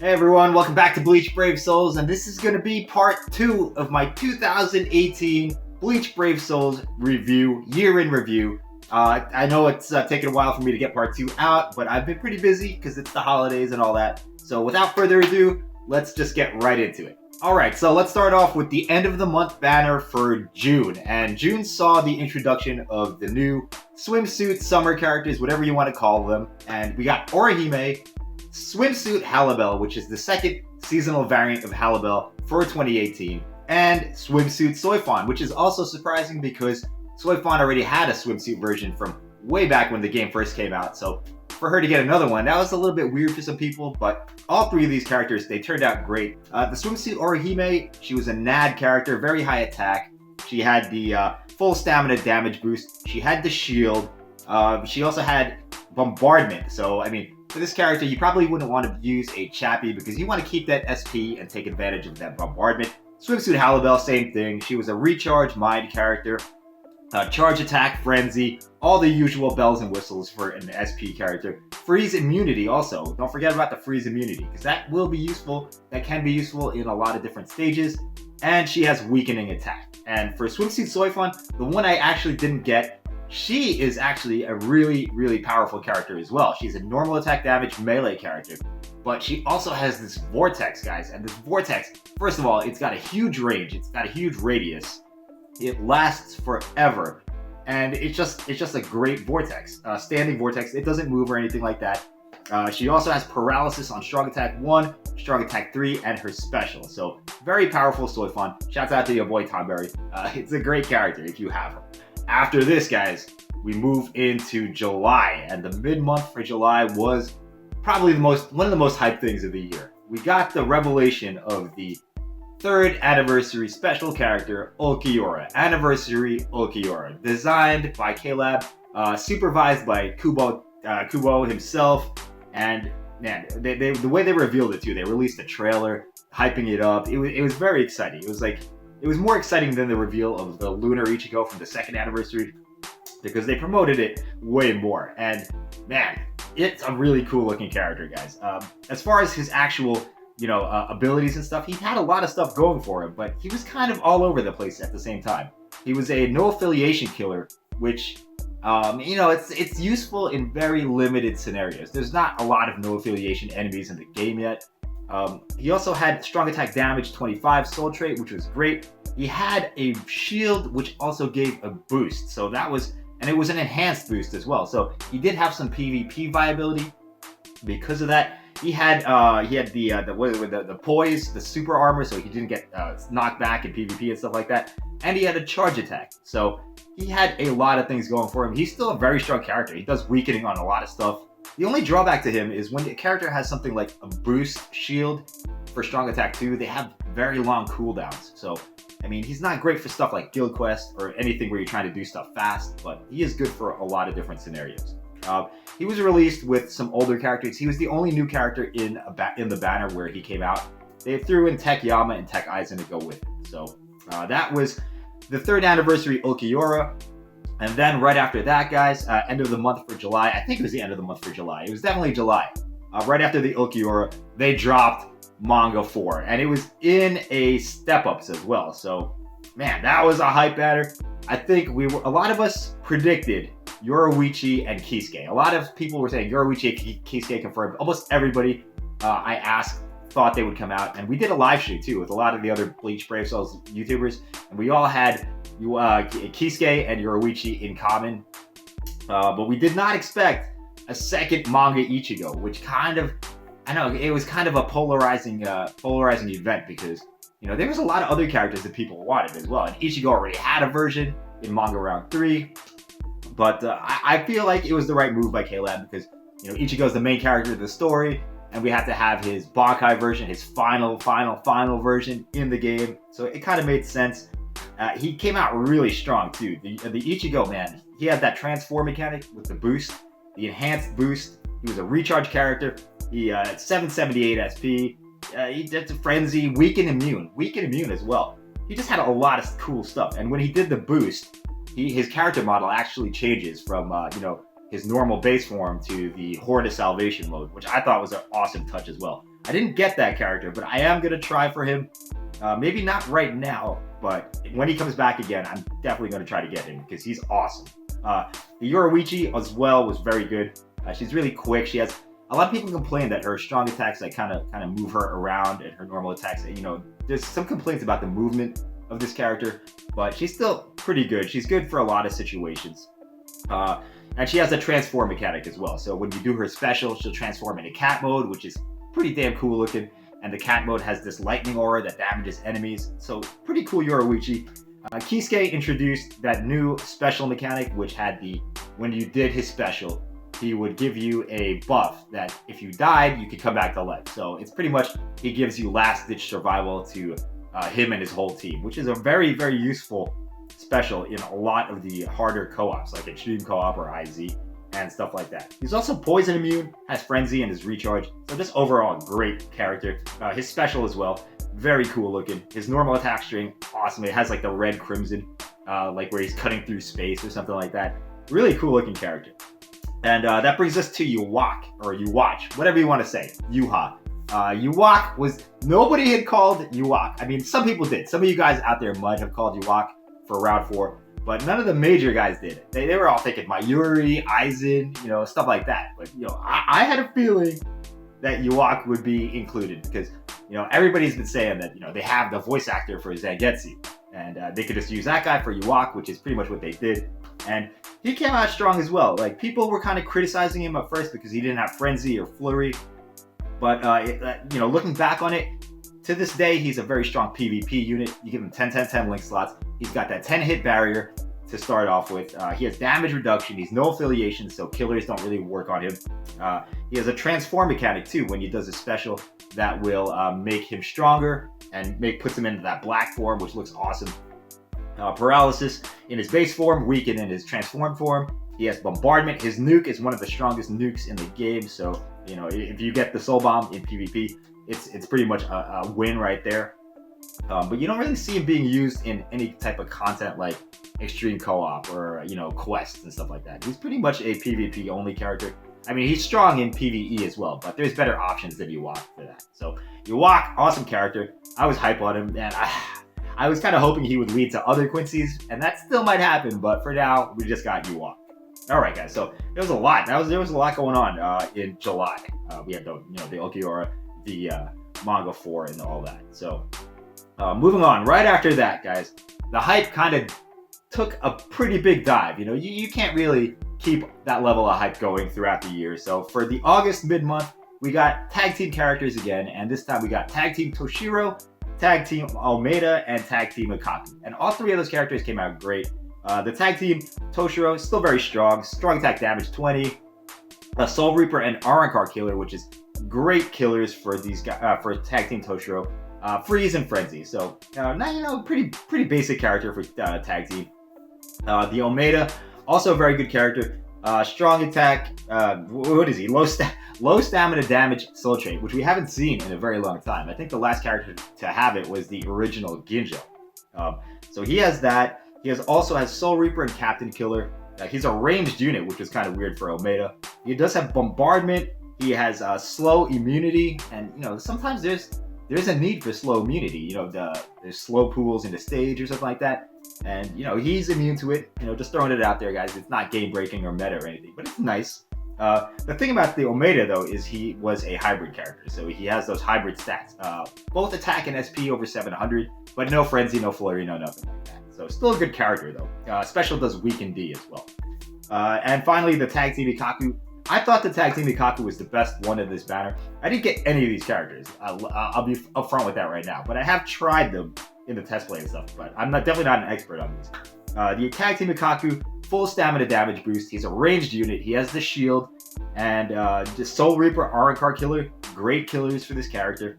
Hey everyone, welcome back to Bleach Brave Souls, and this is going to be part 2 of my 2018 Bleach Brave Souls review, year in review. I know it's taken a while for me to get part 2 out, but I've been pretty busy because it's the holidays and all that. So without further ado, let's just get right into it. Alright, so let's start off with the end of the month banner for June, and June saw the introduction of the new swimsuit summer characters, whatever you want to call them, and we got Orihime, Swimsuit Halibel, which is the second seasonal variant of Halibel for 2018, and Swimsuit Soifon, which is also surprising because Soifon already had a swimsuit version from way back when the game first came out, so for her to get another one, that was a little bit weird for some people, but all three of these characters, they turned out great. The Swimsuit Orihime, she was a NAD character, very high attack. She had the full stamina damage boost. She had the shield. She also had bombardment, so I mean, for this character, you probably wouldn't want to use a Chappie because you want to keep that SP and take advantage of that bombardment. Swimsuit Halibel, same thing. She was a recharge mind character, charge attack, frenzy, all the usual bells and whistles for an SP character. Freeze immunity also. Don't forget about the freeze immunity because that will be useful. That can be useful in a lot of different stages. And she has weakening attack. And for Swimsuit Soifon, the one I actually didn't get, she is actually a really, really powerful character as well. She's a normal attack damage melee character, but she also has this vortex, guys. And this vortex, first of all, it's got a huge range. It's got a huge radius. It lasts forever, and it's just a great vortex, standing vortex. It doesn't move or anything like that. She also has paralysis on strong attack 1, strong attack 3, and her special. So very powerful Soifon. Shouts out to your boy Tomberry. It's a great character if you have her. After this, guys, we move into July, and the mid-month for July was probably one of the most hyped things of the year. We got the revelation of the 3rd anniversary special character, Ulquiorra. Anniversary Ulquiorra, designed by K-Lab, supervised by Kubo himself, and man, the way they revealed it too, they released a trailer, hyping it up. It was very exciting. It was more exciting than the reveal of the Lunar Ichigo from the 2nd anniversary because they promoted it way more. And man, it's a really cool looking character, guys. As far as his actual, abilities and stuff, he had a lot of stuff going for him, but he was kind of all over the place at the same time. He was a no affiliation killer, which, it's useful in very limited scenarios. There's not a lot of no affiliation enemies in the game yet. He also had strong attack damage 25 soul trait, which was great. He had a shield, which also gave a boost. So that was, and it was an enhanced boost as well. So he did have some PvP viability because of that. He had the poise, the super armor, so he didn't get knocked back in PvP and stuff like that. And he had a charge attack. So he had a lot of things going for him. He's still a very strong character. He does weakening on a lot of stuff. The only drawback to him is when the character has something like a boost shield for strong attack 2, they have very long cooldowns. So, I mean, he's not great for stuff like Guild Quest or anything where you're trying to do stuff fast, but he is good for a lot of different scenarios. He was released with some older characters. He was the only new character in the banner where he came out. They threw in Tech Yama and Tech Aizen to go with it. So, that was the 3rd anniversary Ulquiorra. And then right after that, guys, end of the month for July, I think it was the end of the month for July. It was definitely July. Right after the Ulquiorra, they dropped Manga 4. And it was in a step-ups as well. So, man, that was a hype banner. I think a lot of us predicted Yoruichi and Kisuke. A lot of people were saying Yoruichi and Kisuke confirmed. Almost everybody I asked thought they would come out. And we did a live stream, too, with a lot of the other Bleach Brave Souls YouTubers. And we all had Kisuke and Yoruichi in common, but we did not expect a second manga Ichigo, which it was kind of a polarizing event because, there was a lot of other characters that people wanted as well, and Ichigo already had a version in manga round 3, but I feel like it was the right move by K-Lab because, Ichigo is the main character of the story, and we have to have his Bankai version, his final version in the game, so it kind of made sense. He came out really strong too. The Ichigo, man, he had that transform mechanic with the boost, the enhanced boost. He was a recharge character. He had 778 SP. He did frenzy, weaken immune as well. He just had a lot of cool stuff. And when he did the boost, his character model actually changes from his normal base form to the Horde of Salvation mode, which I thought was an awesome touch as well. I didn't get that character, but I am going to try for him. Maybe not right now, but when he comes back again, I'm definitely going to try to get him because he's awesome. The Yoruichi as well was very good. She's really quick. She has a lot of people complain that her strong attacks like kind of move her around, and her normal attacks, there's some complaints about the movement of this character, but she's still pretty good. She's good for a lot of situations. And she has a transform mechanic as well. So when you do her special, she'll transform into cat mode, which is pretty damn cool looking. And the cat mode has this lightning aura that damages enemies. So pretty cool Yoruichi. Kisuke introduced that new special mechanic, which had when you did his special, he would give you a buff that if you died, you could come back to life. So it's pretty much, he gives you last ditch survival to him and his whole team, which is a very, very useful special in a lot of the harder co-ops, like Extreme Co-op or IZ and stuff like that. He's also poison immune, has frenzy and his recharge. So just overall, great character. His special as well, very cool looking. His normal attack string, awesome. It has like the red crimson, like where he's cutting through space or something like that. Really cool looking character. And that brings us to Yuwak, or Yuwatch, whatever you want to say, Yuha. Yuwak was, nobody had called Yuwak. I mean, some people did. Some of you guys out there might have called Yuwak for round 4, but none of the major guys did it. They were all thinking Mayuri, Aizen, stuff like that. But, I had a feeling that Yuwak would be included because, everybody's been saying that, they have the voice actor for Zangetsu. And they could just use that guy for Yuwak, which is pretty much what they did. And he came out strong as well. Like, people were kind of criticizing him at first because he didn't have Frenzy or Flurry. But, looking back on it, to this day, he's a very strong PvP unit. You give him 10-10-10 link slots. He's got that 10-hit barrier to start off with. He has damage reduction. He's no affiliation, so killers don't really work on him. He has a transform mechanic, too, when he does a special that will make him stronger and puts him into that black form, which looks awesome. Paralysis in his base form, weaken in his transform form. He has bombardment. His nuke is one of the strongest nukes in the game, so if you get the soul bomb in PvP, it's pretty much a win right there. But you don't really see him being used in any type of content like Extreme Co-op or quests and stuff like that. He's pretty much a PvP only character. I mean, he's strong in PvE as well, but there's better options than Yuwak for that. So Yuwak, awesome character. I was hype on him, and I was kind of hoping he would lead to other Quincy's, and that still might happen. But for now, we just got Yuwak. All right, guys. So there was a lot. There was a lot going on in July. We had the Ulquiorra, the Manga 4, and all that. So moving on. Right after that, guys, the hype kind of took a pretty big dive. You can't really keep that level of hype going throughout the year. So for the August mid-month, we got tag team characters again, and this time we got tag team Toshiro, tag team Almeida, and tag team Ikaku. And all 3 of those characters came out great. The tag team Toshiro is still very strong. Strong attack damage 20. A Soul Reaper and Arankar killer, which is great killers for these guys, for tag team Toshiro. Freeze and Frenzy. So pretty basic character for tag team. The Almeida, also a very good character. Strong attack. What is he? Low stamina damage soul trait, which we haven't seen in a very long time. I think the last character to have it was the original Ginjo. So he has that. He also has Soul Reaper and Captain Killer. He's a ranged unit, which is kind of weird for Almeida. He does have Bombardment. He has slow immunity, and sometimes there's a need for slow immunity. There's slow pools in the stage or something like that, and he's immune to it. Just throwing it out there, guys. It's not game breaking or meta or anything, but it's nice. The thing about the Almeida though is he was a hybrid character, so he has those hybrid stats. Both attack and SP over 700, but no frenzy, no flurry, no nothing like that. So still a good character though. Special does weaken D as well. And finally, the tag team Ikaku. I thought the tag team Ikaku was the best one in this banner. I didn't get any of these characters. I'll be upfront with that right now. But I have tried them in the test play and stuff. But I'm definitely not an expert on these. The tag team Ikaku, full stamina damage boost. He's a ranged unit. He has the shield. And the Soul Reaper, Arankar killer. Great killers for this character.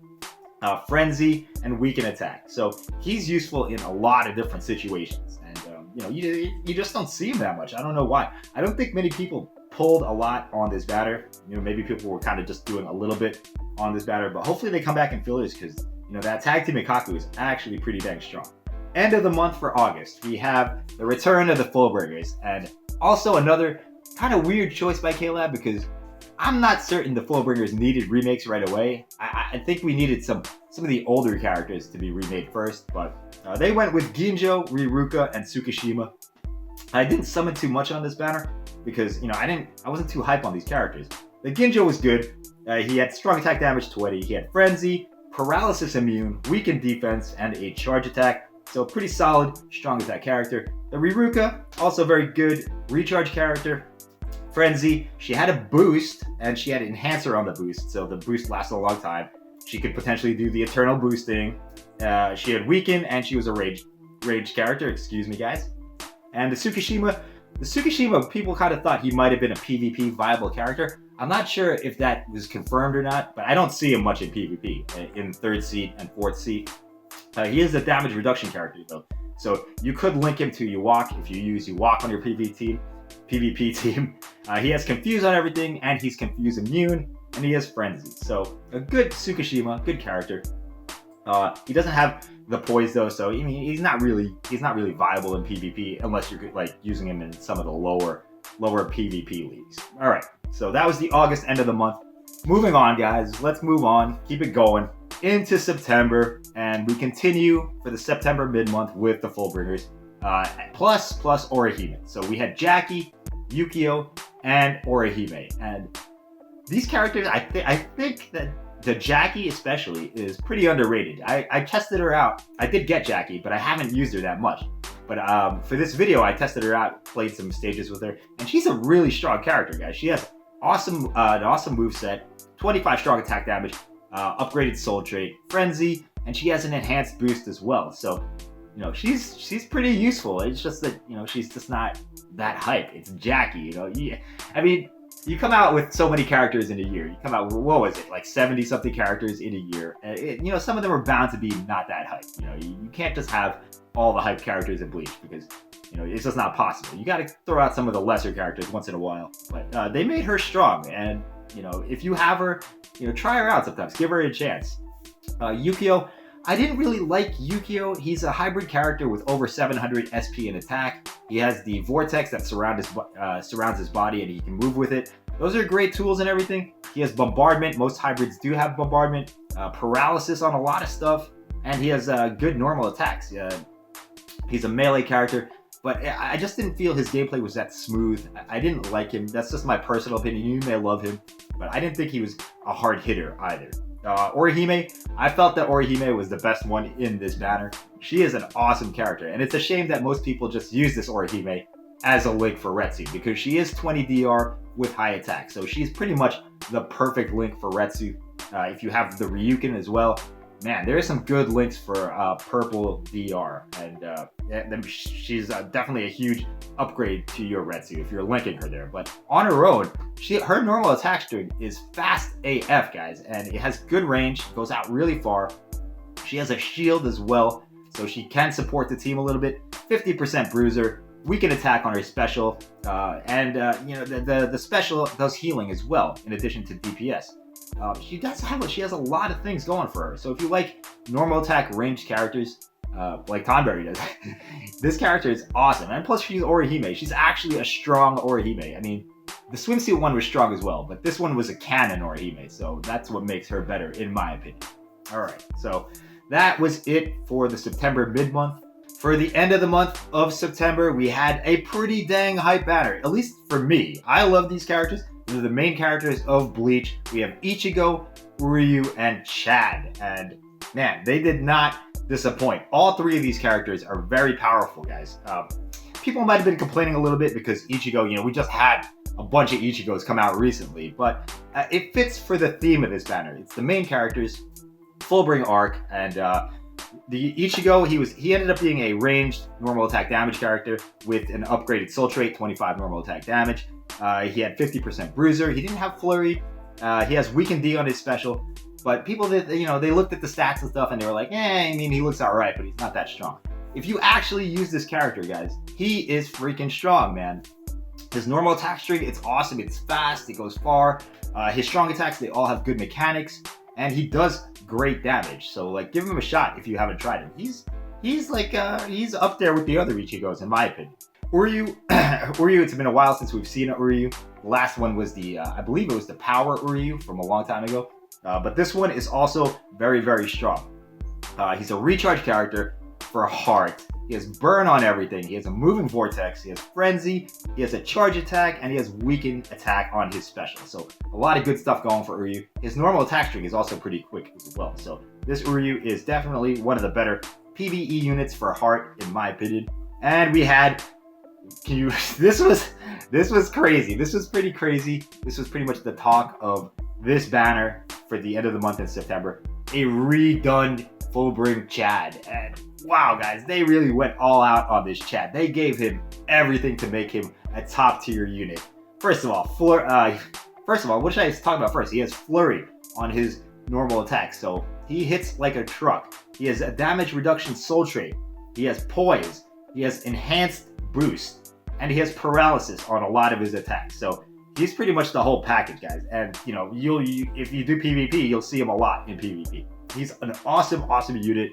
Frenzy and weaken attack. So he's useful in a lot of different situations. And you just don't see him that much. I don't know why. I don't think many people pulled a lot on this banner. Maybe people were kind of just doing a little bit on this banner, but hopefully they come back in fillers because that tag team Ikaku is actually pretty dang strong. End of the month for August, we have the return of the Fullbringers, and also another kind of weird choice by K-Lab because I'm not certain the Fullbringers needed remakes right away. I think we needed some of the older characters to be remade first, but they went with Ginjo, Riruka, and Tsukishima. I didn't summon too much on this banner because, I wasn't too hype on these characters. The Ginjo was good. He had strong attack damage 20. He had Frenzy, Paralysis Immune, Weakened Defense, and a Charge Attack. So pretty solid, strong attack character. The Riruka, also very good Recharge character. Frenzy, she had a boost, and she had Enhancer on the boost, so the boost lasted a long time. She could potentially do the Eternal Boosting. She had Weaken, and she was a rage character, excuse me guys. And the Tsukishima, people kind of thought he might have been a PvP viable character. I'm not sure if that was confirmed or not, but I don't see him much in PvP, in 3rd seat and 4th seat. He is a damage reduction character though, so you could link him to Uwak if you use Uwak on your PvP team. He has Confuse on everything, and he's Confuse Immune, and he has Frenzy. So a good Tsukishima, good character. He doesn't have the poise though, so he's not really viable in PvP unless you're like using him in some of the lower PvP leagues. All right, so that was the August end of the month. Moving on, guys. Let's move on. Keep it going into September, and we continue for the September mid-month with the Fullbringers. Plus Orihime. So we had Jackie, Yukio, and Orihime. And these characters, I think that the Jackie especially is pretty underrated. I tested her out. I did get Jackie, but I haven't used her that much. But for this video, I tested her out, played some stages with her, and she's a really strong character, guys. She has an awesome moveset, 25 strong attack damage, upgraded soul trait, Frenzy, and she has an enhanced boost as well. So, she's pretty useful. It's just that, she's just not that hype. It's Jackie, you come out with so many characters in a year. You come out with, what was it, like 70-something characters in a year. Some of them are bound to be not that hype. You can't just have all the hype characters in Bleach because, it's just not possible. You got to throw out some of the lesser characters once in a while. But they made her strong, and, if you have her, try her out sometimes. Give her a chance. Yukio, I didn't really like Yukio. He's a hybrid character with over 700 SP in attack. He has the vortex that surrounds his body, and he can move with it. Those are great tools and everything. He has bombardment. Most hybrids do have bombardment. Paralysis on a lot of stuff, and he has good normal attacks. He's a melee character, but I just didn't feel his gameplay was that smooth. I didn't like him. That's just my personal opinion. You may love him, but I didn't think he was a hard hitter either. Orihime, I felt that Orihime was the best one in this banner. She is an awesome character, and it's a shame that most people just use this Orihime as a link for Retsu, because she is 20 DR with high attack, so she's pretty much the perfect link for Retsu. If you have the Ryukin as well, man, there are some good links for purple DR, and she's definitely a huge upgrade to your Retsu if you're linking her there. But on her own, her normal attack string is fast AF, guys, and it has good range, goes out really far. She has a shield as well, so she can support the team a little bit. 50% bruiser, weaken attack on her special, and the special does healing as well, in addition to DPS. She has a lot of things going for her. So if you like normal attack ranged characters, like Tonberry does, this character is awesome. And plus she's Orihime. She's actually a strong Orihime. The swimsuit one was strong as well, but this one was a canon Orihime, so that's what makes her better, in my opinion. Alright, so that was it for the September mid-month. For the end of the month of September, we had a pretty dang hype banner, at least for me. I love these characters. They're the main characters of Bleach. We have Ichigo, Ryu, and Chad. And man, they did not disappoint. All three of these characters are very powerful, guys. People might have been complaining a little bit because Ichigo, we just had a bunch of Ichigos come out recently, but it fits for the theme of this banner. It's the main characters, Fullbring arc, and the Ichigo, he ended up being a ranged normal attack damage character with an upgraded soul trait, 25 normal attack damage. He had 50% bruiser. He didn't have flurry. He has weakened D on his special, but people that they looked at the stats and stuff and they were like, he looks all right, but he's not that strong. If you actually use this character, guys, he is freaking strong, man. His normal attack string, it's awesome. It's fast. It goes far. His strong attacks, they all have good mechanics, and he does great damage. So give him a shot if you haven't tried him. He's up there with the other Ichigos in my opinion. Uryu, it's been a while since we've seen Uryu. The last one was the, I believe it was the Power Uryu from a long time ago. But this one is also very, very strong. He's a recharge character for heart. He has burn on everything. He has a moving vortex. He has frenzy. He has a charge attack, and he has weaken attack on his special. So a lot of good stuff going for Uryu. His normal attack string is also pretty quick as well. So this Uryu is definitely one of the better PvE units for heart, in my opinion. And we had, this was crazy. This was pretty crazy. This was pretty much the talk of this banner for the end of the month in September. A redone Fullbring Chad. And wow, guys, they really went all out on this Chad. They gave him everything to make him a top tier unit. First of all, what should I talk about first? He has Flurry on his normal attack, so he hits like a truck. He has a damage reduction soul trait. He has poise. He has enhanced boost, and he has paralysis on a lot of his attacks. So he's pretty much the whole package, guys. And you know, if you do PvP, you'll see him a lot in PvP. He's an awesome unit.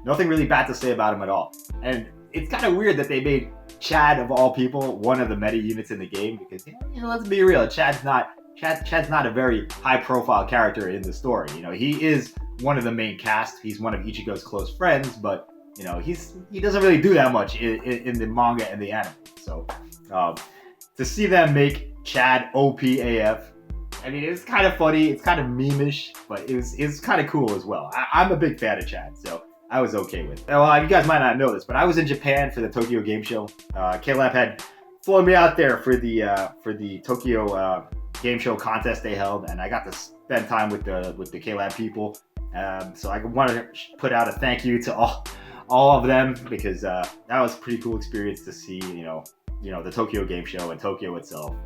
Nothing really bad to say about him at all. And it's kind of weird that they made Chad, of all people, one of the meta units in the game, because you know, let's be real, Chad's not a very high profile character in the story. You know, he is one of the main cast. He's one of Ichigo's close friends, but you know, he doesn't really do that much in the manga and the anime. So to see them make Chad OP AF, I mean, it's kind of funny, it's kind of meme-ish, but it's kind of cool as well. I'm a big fan of Chad, so I was okay with it. Well, you guys might not know this, but I was in Japan for the Tokyo Game Show. K-Lab had flown me out there for the Tokyo Game Show contest they held, and I got to spend time with the K-Lab people. So I wanted to put out a thank you to all of them, because that was a pretty cool experience to see, you know, the Tokyo Game Show and Tokyo itself,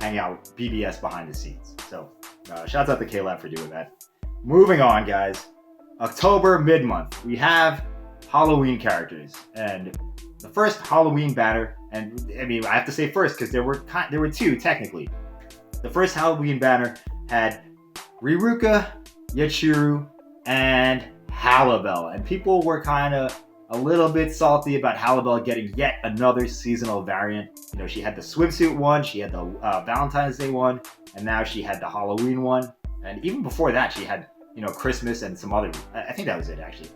hang out with BBS behind the scenes. So shouts out to K-Lab for doing that. Moving on, guys. October mid-month, we have Halloween characters, and the first Halloween banner, and I mean, I have to say first because there were two technically. The first Halloween banner had Riruka, Yachiru, and Halibel, and people were kind of a little bit salty about Halibel getting yet another seasonal variant. You know, she had the swimsuit one, she had the Valentine's Day one, and now she had the Halloween one. And even before that, she had, you know, Christmas and some other. I think that was it, actually.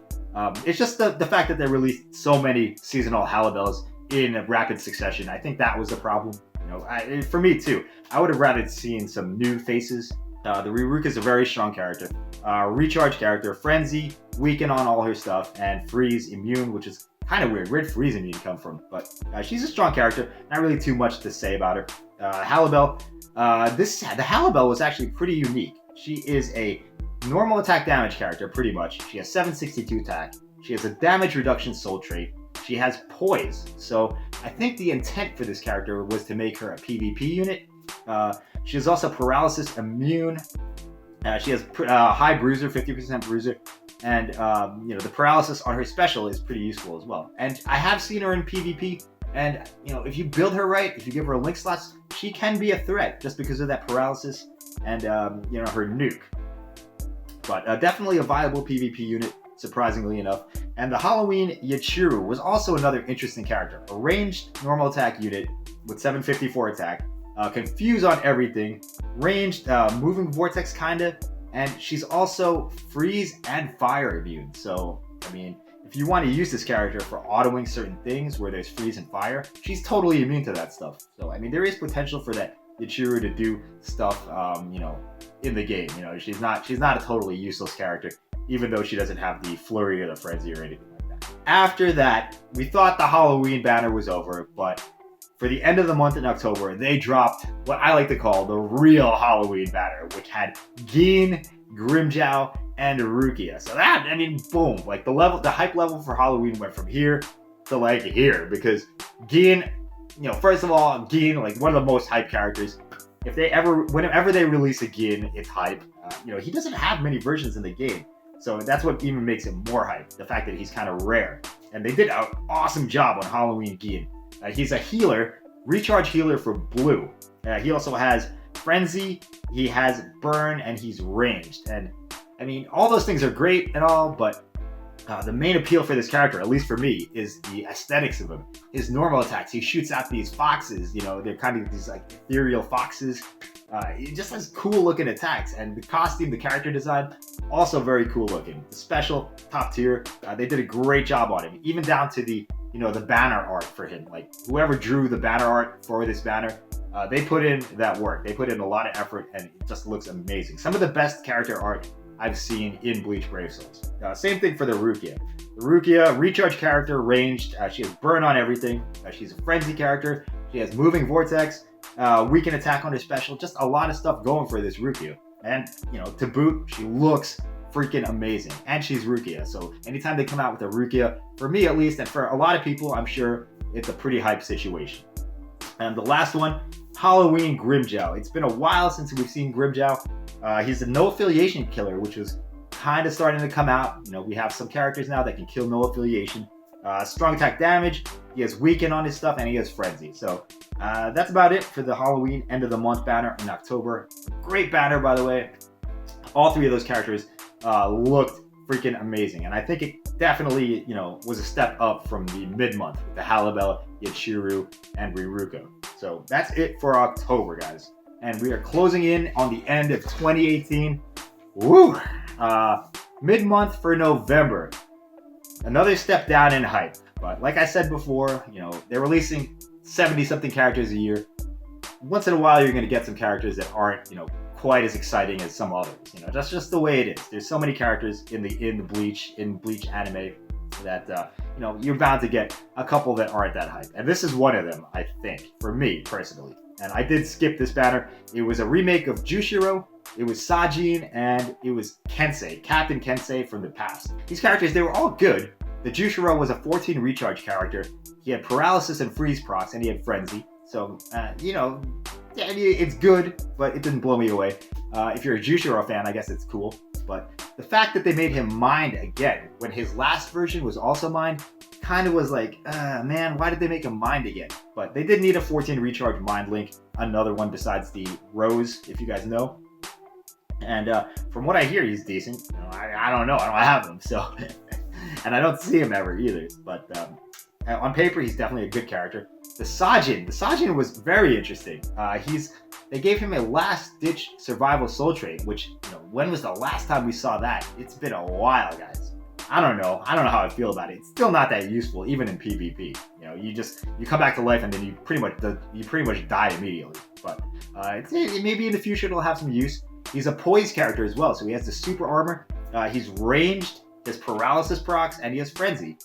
It's just the fact that they released so many seasonal Halibels in rapid succession. I think that was the problem. You know, for me too. I would have rather seen some new faces. The Riruka is a very strong character. Recharge character, Frenzy, weaken on all her stuff, and Freeze immune, which is kind of weird. Where'd Freeze immune come from? But she's a strong character. Not really too much to say about her. Halibel. The Halibel was actually pretty unique. She is a normal attack damage character, pretty much. She has 762 attack. She has a damage reduction soul trait. She has poise. So I think the intent for this character was to make her a PvP unit. She is also paralysis immune. She has high bruiser, 50% bruiser, and you know, the paralysis on her special is pretty useful as well. And I have seen her in PvP, and you know, if you build her right, if you give her link slots, she can be a threat just because of that paralysis and you know, her nuke. But definitely a viable PvP unit, surprisingly enough. And the Halloween Yachiru was also another interesting character. A ranged normal attack unit with 754 attack. Confuse on everything, ranged, moving vortex kinda, and she's also freeze and fire immune. So, I mean, if you want to use this character for autoing certain things where there's freeze and fire, she's totally immune to that stuff. So, I mean, there is potential for that Yachiru to do stuff, you know, in the game. You know, she's not a totally useless character, even though she doesn't have the flurry or the frenzy or anything like that. After that, we thought the Halloween banner was over, but for the end of the month in October, they dropped what I like to call the real Halloween banner, which had Gin, Grimmjow, and Rukia. So that, I mean, boom, like the hype level for Halloween went from here to like here, because Gin, you know, first of all, Gin, like one of the most hype characters. Whenever they release a Gin, it's hype. You know, he doesn't have many versions in the game, so that's what even makes him more hype. The fact that he's kind of rare, and they did an awesome job on Halloween Gin. He's a healer, recharge healer for blue. He also has frenzy, he has burn, and he's ranged. And I mean, all those things are great and all, but The main appeal for this character, at least for me, is the aesthetics of him. His normal attacks, he shoots out these foxes, you know, they're kind of these like ethereal foxes. He just has cool looking attacks, and the costume, the character design, also very cool looking. The special, top tier. They did a great job on him, even down to the, you know, the banner art for him. Like whoever drew the banner art for this banner, they put in that work. They put in a lot of effort, and it just looks amazing. Some of the best character art I've seen in Bleach Brave Souls. Same thing for the Rukia. The Rukia, recharge character, ranged. She has burn on everything. She's a frenzy character. She has moving vortex, weaken attack on her special. Just a lot of stuff going for this Rukia. And, you know, to boot, she looks freaking amazing. And she's Rukia. So anytime they come out with a Rukia, for me at least, and for a lot of people, I'm sure it's a pretty hype situation. And the last one, Halloween Grimmjow. It's been a while since we've seen Grimmjow. He's a no affiliation killer, which was kind of starting to come out. You know, we have some characters now that can kill no affiliation. Strong attack damage, he has weaken on his stuff, and he has frenzy. So that's about it for the Halloween end of the month banner in October. Great banner, by the way. All three of those characters looked freaking amazing, and I think it definitely, you know, was a step up from the mid-month with the Halabella, Yachiru, and Riruko. So that's it for October, guys. And we are closing in on the end of 2018. Woo! Mid-month for November. Another step down in hype. But like I said before, you know, they're releasing 70-something characters a year. Once in a while, you're going to get some characters that aren't, you know, quite as exciting as some others. You know, that's just the way it is. There's so many characters in Bleach anime that you know, you're bound to get a couple that aren't that hype. And this is one of them, I think, for me personally. And I did skip this banner. It was a remake of Jushiro, it was Sajin, and it was Kensei, Captain Kensei from the past. These characters, they were all good. The Jushiro was a 14 recharge character. He had paralysis and freeze procs, and he had frenzy. So, you know, yeah, it's good, but it didn't blow me away. If you're a Jushiro fan, I guess it's cool. But the fact that they made him mind again, when his last version was also mind, kind of was like, man, why did they make him mind again? But they did need a 14 recharge mind link, another one besides the Rose, if you guys know. And from what I hear, he's decent. You know, I don't know, I don't have him, so. And I don't see him ever either. But on paper, he's definitely a good character. The Sajin was very interesting. They gave him a last-ditch survival soul trait, which, you know, when was the last time we saw that? It's been a while, guys. I don't know how I feel about it. It's still not that useful, even in PvP. You know, you come back to life and then you pretty much die immediately. But maybe in the future it'll have some use. He's a poise character as well, so he has the super armor. He's ranged, he has paralysis procs, and he has frenzy.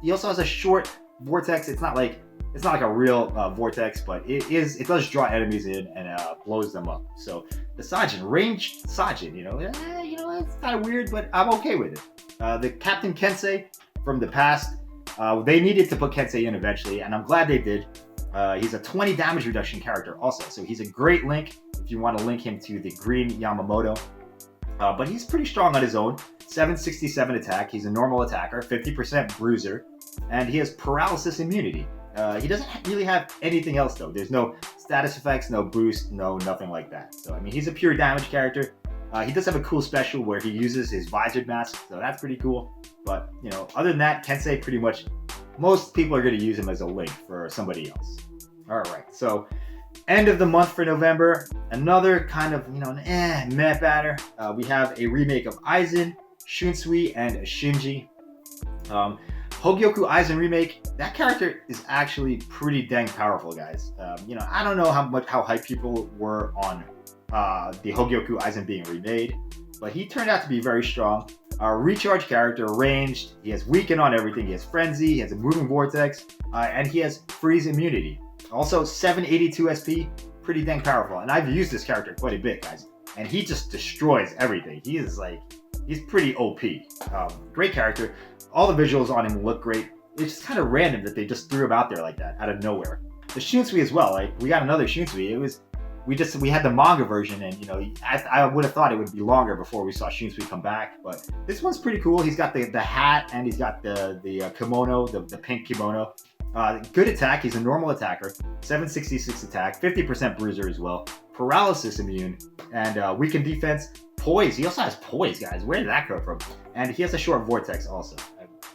He also has a short vortex. It's not like a real vortex, but it does draw enemies in and blows them up. So the Sajin, ranged Sajin, you know, it's kind of weird, but I'm okay with it. The Captain Kensei from the past, they needed to put Kensei in eventually, and I'm glad they did. He's a 20 damage reduction character also, so he's a great link if you want to link him to the green Yamamoto. But he's pretty strong on his own. 767 attack, he's a normal attacker, 50% bruiser, and he has paralysis immunity. He doesn't really have anything else though. There's no status effects, no boost, nothing like that. So I mean, he's a pure damage character. He does have a cool special where he uses his visored mask, so that's pretty cool. But, you know, other than that, Kensei pretty much, most people are going to use him as a link for somebody else. Alright, so end of the month for November, another kind of, you know, meh banner. We have a remake of Aizen, Shunsui, and Shinji. Hogyoku Aizen remake, that character is actually pretty dang powerful, guys. You know, I don't know how hype people were on the Hogyoku Aizen being remade, but he turned out to be very strong. Recharge character, ranged, he has weaken on everything, he has frenzy, he has a moving vortex, and he has freeze immunity. Also 782 SP, pretty dang powerful, and I've used this character quite a bit, guys, and he just destroys everything. He's pretty OP. Great character. All the visuals on him look great. It's just kind of random that they just threw him out there like that, out of nowhere. The Shunsui as well, like, we got another Shunsui. We had the manga version, and, you know, I would have thought it would be longer before we saw Shunsui come back, but this one's pretty cool. He's got the hat, and he's got the kimono, the pink kimono. Good attack, he's a normal attacker, 766 attack, 50% bruiser as well, paralysis immune, and weakened defense, poise. He also has poise, guys. Where did that come from? And he has a short vortex also.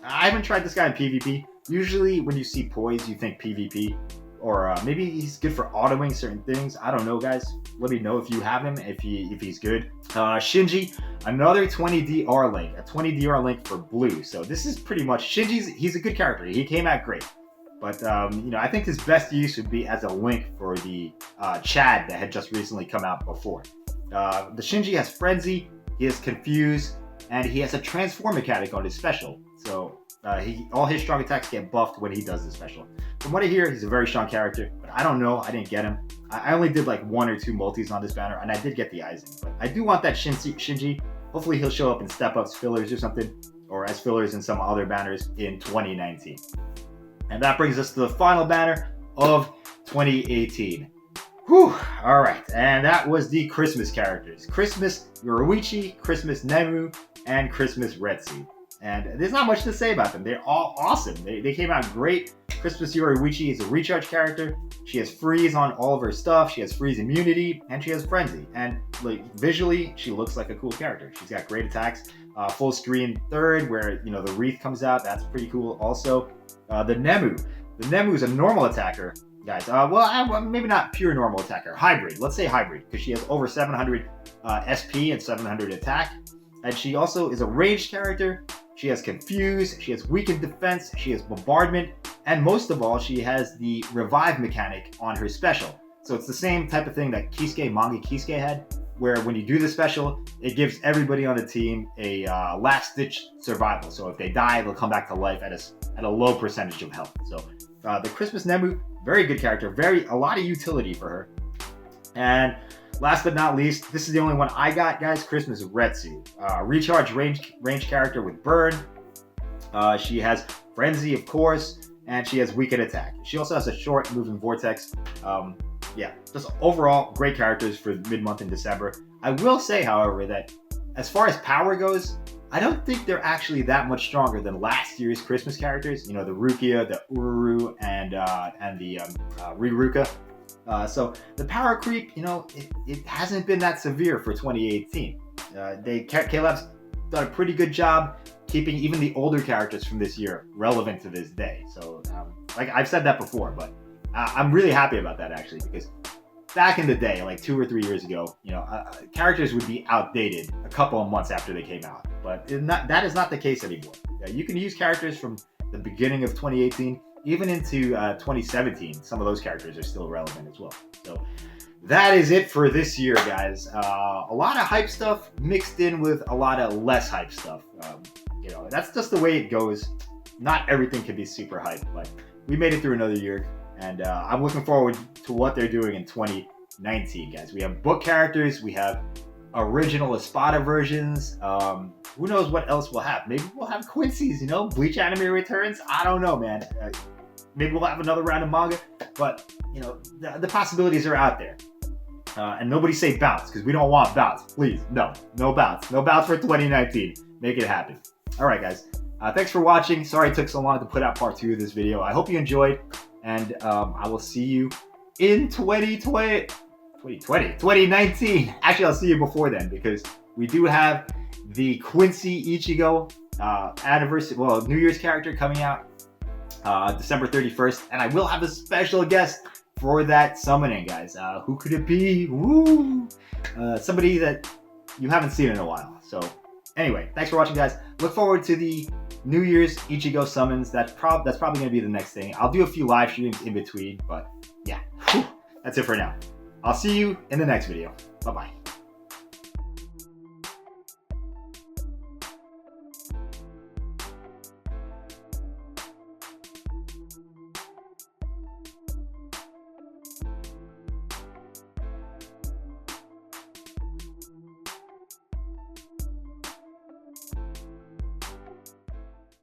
I haven't tried this guy in PvP. Usually when you see Poise, you think PvP. Or maybe he's good for autoing certain things. I don't know, guys. Let me know if you have him, if he's good. Shinji, another 20 DR link. A 20 DR link for blue. So this is pretty much... he's a good character. He came out great. But, I think his best use would be as a link for the Chad that had just recently come out before. The Shinji has Frenzy, he has Confuse, and he has a Transform mechanic on his special. So all his strong attacks get buffed when he does the special. From what I hear, he's a very strong character, but I don't know. I didn't get him. I only did like 1 or 2 multis on this banner, and I did get the Izing. But I do want that Shinji. Hopefully he'll show up in step-ups, fillers or something, or as fillers in some other banners in 2019. And that brings us to the final banner of 2018. Whew, alright, and that was the Christmas characters. Christmas Yoruichi, Christmas Nemu, and Christmas Retsu. And there's not much to say about them. They're all awesome. They came out great. Christmas Yoruichi is a recharge character. She has freeze on all of her stuff. She has freeze immunity, and she has frenzy. And like visually, she looks like a cool character. She's got great attacks. Full screen third, where the wreath comes out. That's pretty cool. Also, the Nemu. The Nemu is a normal attacker, guys. Maybe not pure normal attacker. Hybrid. Let's say hybrid, because she has over 700 SP and 700 attack. And she also is a ranged character. She has Confuse, she has Weakened Defense, she has Bombardment, and most of all, she has the Revive mechanic on her special. So it's the same type of thing that Manga Kisuke had, where when you do the special, it gives everybody on the team a last-ditch survival. So if they die, they'll come back to life at a low percentage of health. So the Christmas Nemu, very good character, a lot of utility for her. And last but not least, this is the only one I got, guys. Christmas Retsu. Recharge range character with Burn. She has Frenzy, of course, and she has Weakened Attack. She also has a short moving Vortex. Just overall, great characters for mid-month in December. I will say, however, that as far as power goes, I don't think they're actually that much stronger than last year's Christmas characters. The Rukia, the Ururu, and the Riruka. So the power creep, it hasn't been that severe for 2018. K-Lab's done a pretty good job keeping even the older characters from this year relevant to this day. So, like I've said that before, but I'm really happy about that actually, because back in the day, like 2 or 3 years ago, characters would be outdated a couple of months after they came out. But that is not the case anymore. You can use characters from the beginning of 2018 even into 2017. Some of those characters are still relevant as well. So that is it for this year, guys. A lot of hype stuff mixed in with a lot of less hype stuff. That's just the way it goes. Not everything can be super hype, but we made it through another year, and I'm looking forward to what they're doing in 2019, guys. We have book characters, we have original Espada versions. Who knows what else we'll have? Maybe we'll have Quincy's, Bleach anime returns. I don't know, man. Maybe we'll have another round of manga, but the possibilities are out there. And nobody say bounce, because we don't want bounce. Please, no bounce. No bounce for 2019. Make it happen. All right, guys. Thanks for watching. Sorry it took so long to put out part 2 of this video. I hope you enjoyed, and I will see you in 2019. Actually, I'll see you before then, because we do have the Quincy Ichigo New Year's character coming out December 31st, and I will have a special guest for that summoning, guys. Who could it be? Woo! Somebody that you haven't seen in a while. So anyway, thanks for watching, guys. Look forward to the New Year's Ichigo summons. That's probably going to be the next thing. I'll do a few live streams in between, but yeah, that's it for now. I'll see you in the next video. Bye-bye.